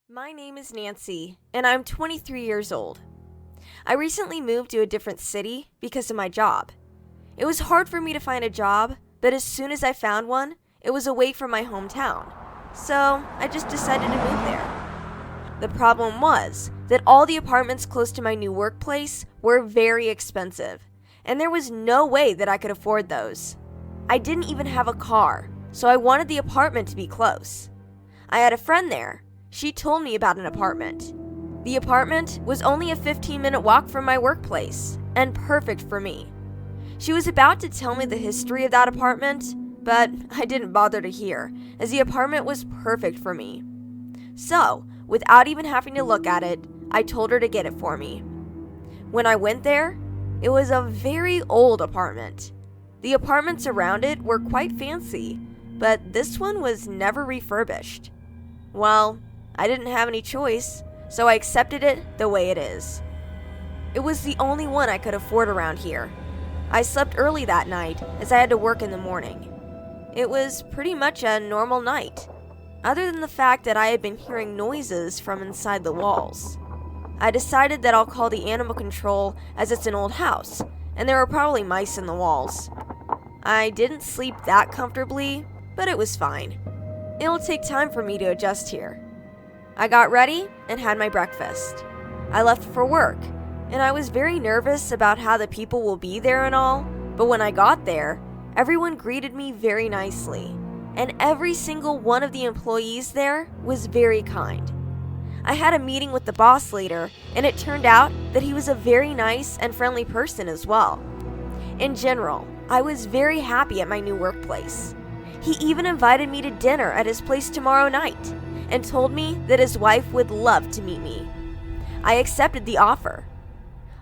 My name is Nancy, and I'm 23 years old. I recently moved to a different city because of my job. It was hard for me to find a job, but as soon as I found one, it was away from my hometown, so I just decided to move there. The problem was that all the apartments close to my new workplace were very expensive, and there was no way that I could afford those. I didn't even have a car, so I wanted the apartment to be close. I had a friend there. She told me about an apartment. The apartment was only a 15-minute walk from my workplace, and perfect for me. She was about to tell me the history of that apartment, but I didn't bother to hear, as the apartment was perfect for me. So, without even having to look at it, I told her to get it for me. When I went there, it was a very old apartment. The apartments around it were quite fancy, but this one was never refurbished. Well, I didn't have any choice, so I accepted it the way it is. It was the only one I could afford around here. I slept early that night as I had to work in the morning. It was pretty much a normal night, other than the fact that I had been hearing noises from inside the walls. I decided that I'll call the animal control as it's an old house, and there were probably mice in the walls. I didn't sleep that comfortably, but it was fine. It'll take time for me to adjust here. I got ready and had my breakfast. I left for work, and I was very nervous about how the people will be there and all, but when I got there, everyone greeted me very nicely, and every single one of the employees there was very kind. I had a meeting with the boss later, and it turned out that he was a very nice and friendly person as well. In general, I was very happy at my new workplace. He even invited me to dinner at his place tomorrow night, and told me that his wife would love to meet me. I accepted the offer.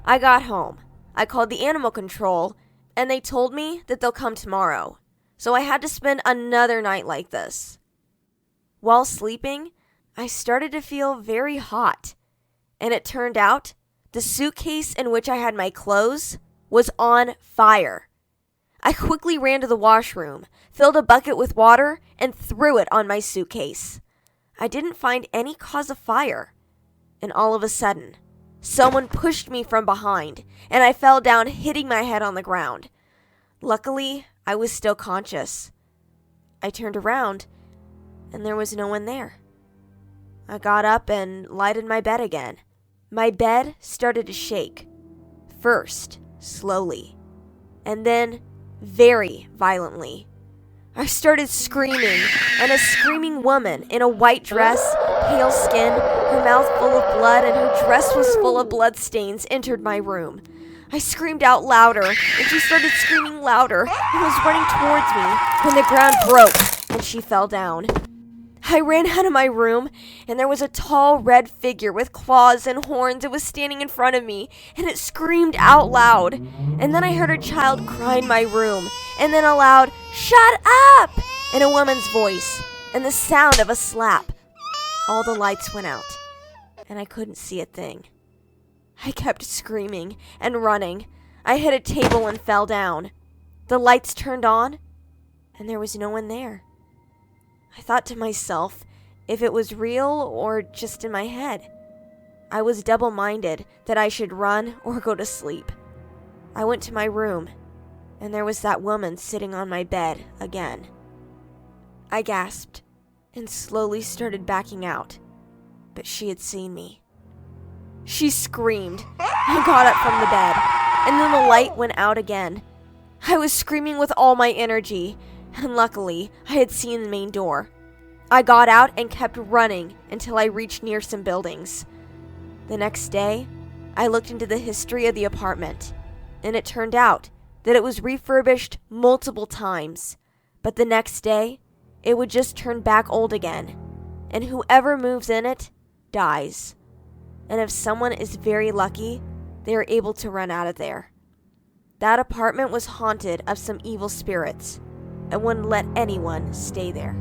I got home. I called the animal control, and they told me that they'll come tomorrow, so I had to spend another night like this. While sleeping, I started to feel very hot, and it turned out the suitcase in which I had my clothes was on fire. I quickly ran to the washroom, filled a bucket with water, and threw it on my suitcase. I didn't find any cause of fire, and all of a sudden, someone pushed me from behind, and I fell down, hitting my head on the ground. Luckily, I was still conscious. I turned around, and there was no one there. I got up and lighted my bed again. My bed started to shake, first slowly, and then very violently. I started screaming, and a screaming woman in a white dress, pale skin, her mouth full of blood, and her dress was full of bloodstains entered my room. I screamed out louder, and she started screaming louder and was running towards me when the ground broke and she fell down. I ran out of my room, and there was a tall red figure with claws and horns. It was standing in front of me, and it screamed out loud. And then I heard a child cry in my room, and then a loud, "Shut up!" in a woman's voice, and the sound of a slap. All the lights went out, and I couldn't see a thing. I kept screaming and running. I hit a table and fell down. The lights turned on, and there was no one there. I thought to myself if it was real or just in my head. I was double-minded that I should run or go to sleep. I went to my room, and there was that woman sitting on my bed again. I gasped and slowly started backing out, but she had seen me. She screamed and got up from the bed, and then the light went out again. I was screaming with all my energy, and luckily, I had seen the main door. I got out and kept running until I reached near some buildings. The next day, I looked into the history of the apartment, and it turned out that it was refurbished multiple times, but the next day, it would just turn back old again, and whoever moves in it dies. And if someone is very lucky, they are able to run out of there. That apartment was haunted of some evil spirits, and wouldn't let anyone stay there.